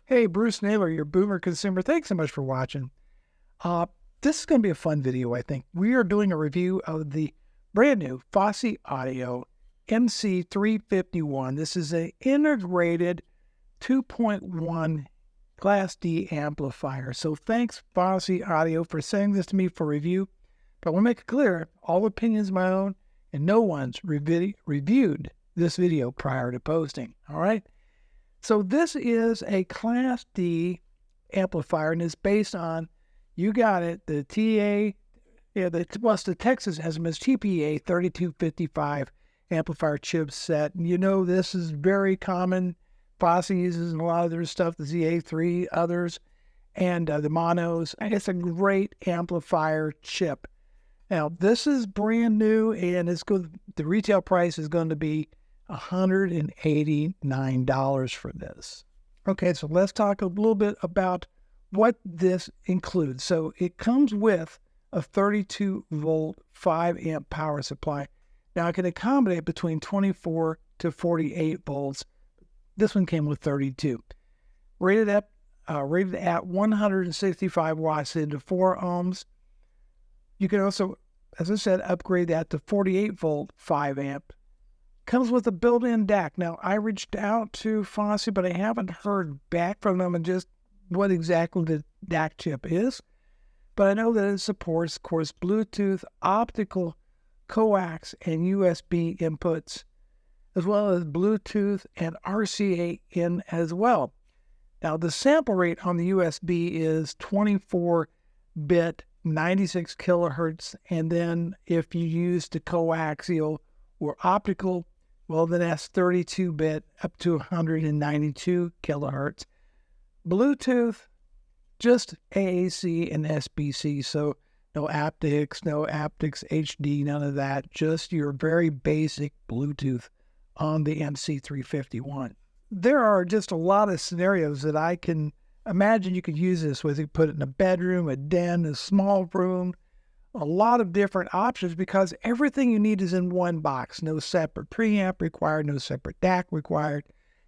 Hey, Bruce Naylor, your boomer consumer. Thanks so much for watching. This is going to be a fun video, I think. We are doing a review of the brand new Fosi Audio MC351. This is an integrated 2.1 Class D amplifier. So thanks, Fosi Audio, for sending this to me for review. But I want to make it clear, all opinions my own, and no one's reviewed this video prior to posting. All right? So this is a Class D amplifier, and it's based on, you got it, the the Texas has its TPA 3255 amplifier chipset. And you know this is very common. Fosi uses in a lot of their stuff, the ZA3, others, and the monos. And it's a great amplifier chip. Now, this is brand new, and the retail price is going to be $189 for this. Okay, so let's talk a little bit about what this includes. So it comes with a 32-volt, 5-amp power supply. Now, it can accommodate between 24 to 48 volts. This one came with 32. Rated at 165 watts into 4 ohms. You can also, as I said, upgrade that to 48-volt, 5-amp. Comes with a built-in DAC. Now, I reached out to Fosi, but I haven't heard back from them and just what exactly the DAC chip is. But I know that it supports, of course, Bluetooth, optical, coax, and USB inputs, as well as Bluetooth and RCA in as well. Now, the sample rate on the USB is 24-bit, 96 kilohertz, and then if you use the coaxial or optical, well, then that's 32-bit up to 192 kilohertz. Bluetooth, just AAC and SBC, so no aptics, HD, none of that. Just your very basic Bluetooth on the MC351. There are just a lot of scenarios that I can imagine you could use this with. You put it in a bedroom, a den, a small room, a lot of different options because everything you need is in one box. No separate preamp required, no separate DAC required.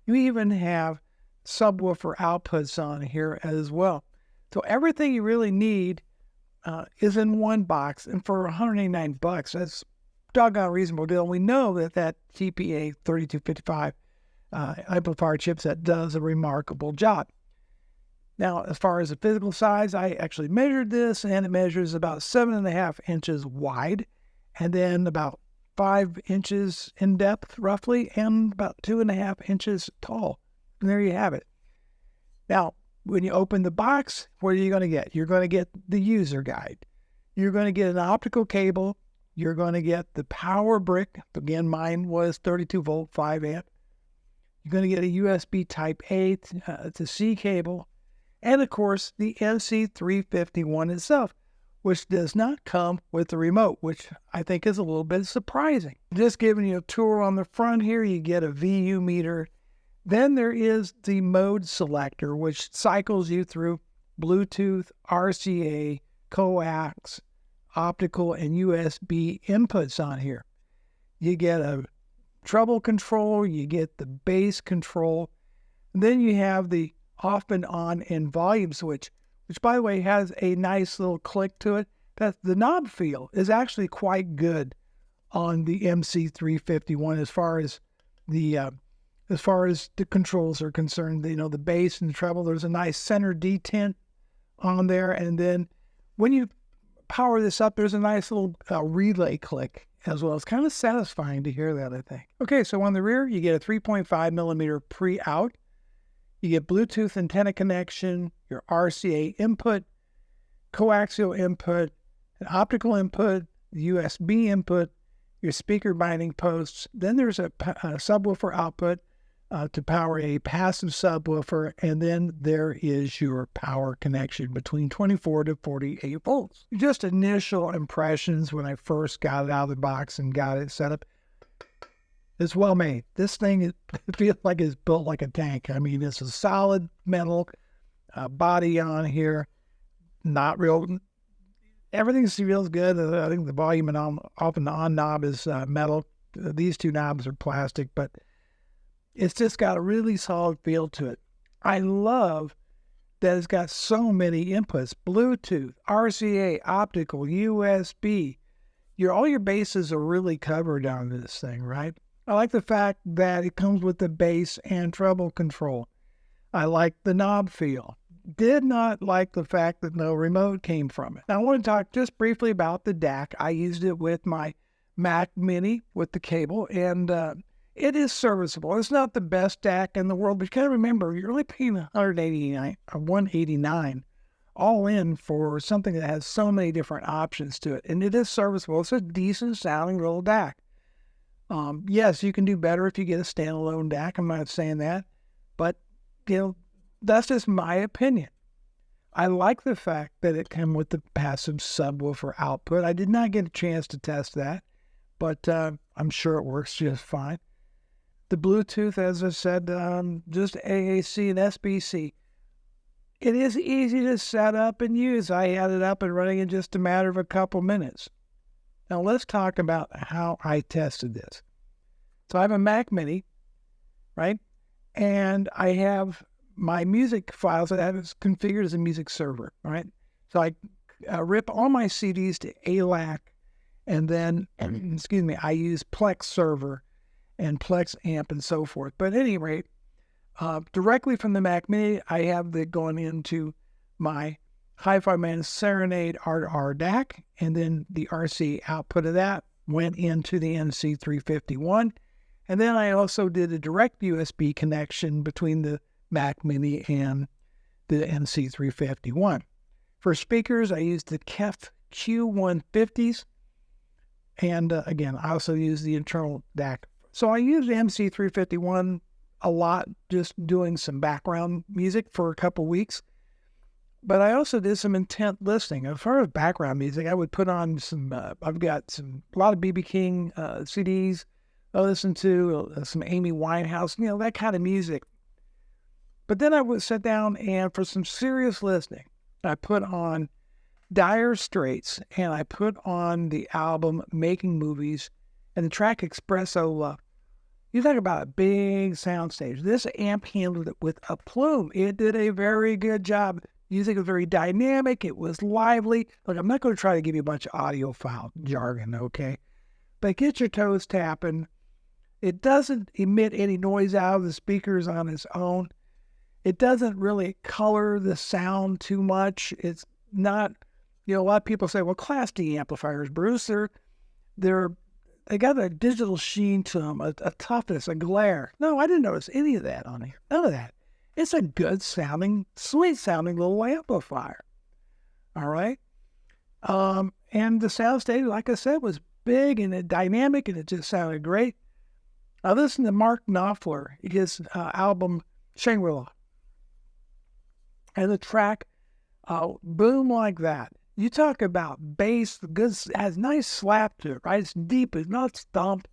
You even have subwoofer outputs on here as well. So everything you really need is in one box, and for $189, that's a doggone reasonable deal. We know that TPA 3255 amplifier chipset does a remarkable job. Now, as far as the physical size, I actually measured this, and it measures about 7.5 inches wide, and then about 5 inches in depth, roughly, and about 2.5 inches tall. And there you have it. Now, when you open the box, what are you going to get? You're going to get the user guide. You're going to get an optical cable. You're going to get the power brick. Again, mine was 32-volt, 5-amp. You're going to get a USB Type-A to C cable. And, of course, the MC351 itself, which does not come with the remote, which I think is a little bit surprising. Just giving you a tour on the front here, you get a VU meter. Then there is the mode selector, which cycles you through Bluetooth, RCA, coax, optical, and USB inputs on here. You get a treble control, you get the bass control, and then you have the off and on and volume switch, which by the way has a nice little click to it. That the knob feel is actually quite good on the MC351 as far as the controls are concerned. You know, the bass and the treble, there's a nice center detent on there, and then when you power this up, there's a nice little relay click as well. It's kind of satisfying to hear that, I think. Okay, so on the rear, you get a 3.5 millimeter pre-out. You get Bluetooth antenna connection, your RCA input, coaxial input, an optical input, USB input, your speaker binding posts. Then there's a subwoofer output to power a passive subwoofer, and then there is your power connection between 24 to 48 volts. Just initial impressions when I first got it out of the box and got it set up. It's well made. This thing, it feels like it's built like a tank. I mean, it's a solid metal body on here. Not real. Everything feels good. I think the volume and off and on knob is metal. These two knobs are plastic, but it's just got a really solid feel to it. I love that it's got so many inputs: Bluetooth, RCA, optical, USB. All your bases are really covered on this thing, right? I like the fact that it comes with the bass and treble control. I like the knob feel. Did not like the fact that no remote came from it. Now I want to talk just briefly about the DAC. I used it with my Mac Mini with the cable, and it is serviceable. It's not the best DAC in the world, but you got to remember, you're only paying $189 all in for something that has so many different options to it, and it is serviceable. It's a decent sounding little DAC. Yes, you can do better if you get a standalone DAC. I'm not saying that, but that's just my opinion. I like the fact that it came with the passive subwoofer output. I did not get a chance to test that, but I'm sure it works just fine. The Bluetooth, as I said, just AAC and SBC. It is easy to set up and use. I had it up and running in just a matter of a couple minutes. Now let's talk about how I tested this. So I have a Mac Mini, right? And I have my music files that I have configured as a music server, right? So I rip all my CDs to ALAC, and then, I use Plex server and Plex amp and so forth. But at any rate, directly from the Mac Mini, I have it going into my HIFI Man Serenade R2R DAC, and then the RC output of that went into the MC351. And then I also did a direct USB connection between the Mac Mini and the MC351. For speakers, I used the KEF Q150s, and again, I also use the internal DAC. So I used the MC351 a lot, just doing some background music for a couple weeks. But I also did some intent listening. As far as background music, I would put on some, I've got a lot of B.B. King CDs I listen to, some Amy Winehouse, that kind of music. But then I would sit down and for some serious listening, I put on Dire Straits, and I put on the album Making Movies and the track Espresso Love. You talk about a big soundstage. This amp handled it with a plume. It did a very good job. Music was very dynamic. It was lively. Look, I'm not going to try to give you a bunch of audiophile jargon, okay? But get your toes tapping. It doesn't emit any noise out of the speakers on its own. It doesn't really color the sound too much. It's not, a lot of people say, well, Class D amplifiers, Bruce, they got a digital sheen to them, a toughness, a glare. No, I didn't notice any of that on here. None of that. It's a good sounding, sweet sounding little amplifier. All right. And the soundstage, like I said, was big and dynamic, and it just sounded great. I listened to Mark Knopfler, his album Shangri-La. And the track, Boom Like That. You talk about bass, good, has nice slap to it, right? It's deep, it's not stomp.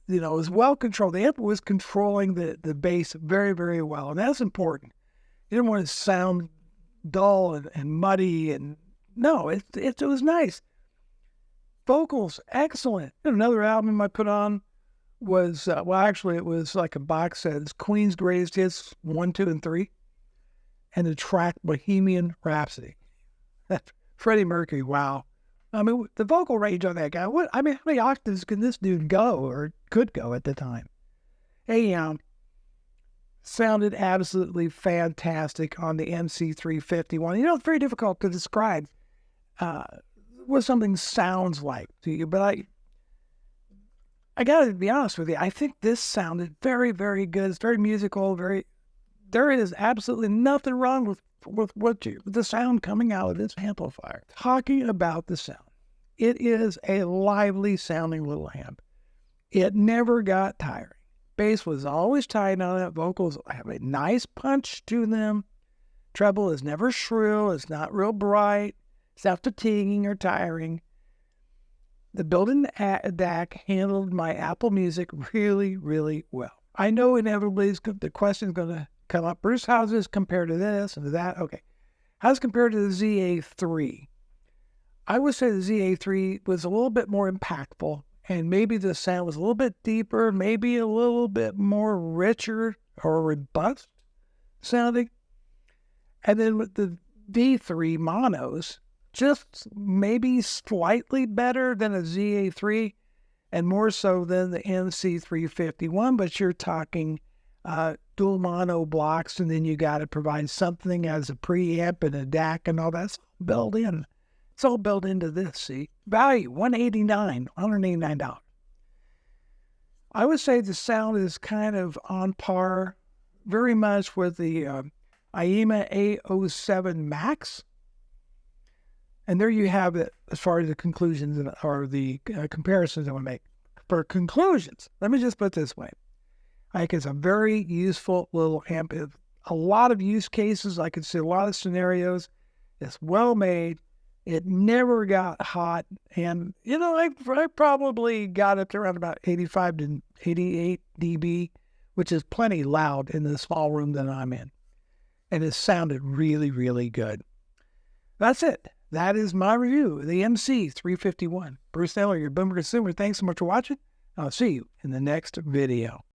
It's well controlled. The amp was controlling the bass very, very well, and that's important. You didn't want it to sound dull and muddy, and no, it was nice. Vocals, excellent. Another album I put on was, it was like a box set. It's Queen's Greatest Hits 1, 2, and 3, and the track Bohemian Rhapsody. Freddie Mercury, wow. I mean, the vocal range on that guy, how many octaves can this dude go, or could go at the time? Sounded absolutely fantastic on the MC351. It's very difficult to describe what something sounds like to you, but I gotta be honest with you, I think this sounded very, very good. It's very musical, there is absolutely nothing wrong with the sound coming out of this amplifier. Talking about the sound, it is a lively sounding little amp. It never got tiring. Bass was always tight on it. Vocals have a nice punch to them. Treble is never shrill. It's not real bright. It's not fatiguing or tiring. The built-in DAC handled my Apple Music really, really well. I know inevitably the question is going to come up. Bruce, how's this compared to this and to that? Okay. How's it compared to the ZA3? I would say the ZA3 was a little bit more impactful, and maybe the sound was a little bit deeper, maybe a little bit more richer or robust. sounding. And then with the D3 monos, just maybe slightly better than a ZA3 and more so than the MC351, but you're talking dual mono blocks, and then you got to provide something as a preamp and a DAC and all that's built in. It's all built into this, see? Value, $189. I would say the sound is kind of on par very much with the IEMA A07 Max. And there you have it as far as the conclusions or the comparisons I want to make. For conclusions, let me just put it this way. I think it's a very useful little amp. A lot of use cases. I can see a lot of scenarios. It's well made. It never got hot. And, you know, I probably got up to around about 85 to 88 dB, which is plenty loud in the small room that I'm in. And it sounded really, really good. That's it. That is my review of the MC351. Bruce Taylor, your Boomer Consumer. Thanks so much for watching. I'll see you in the next video.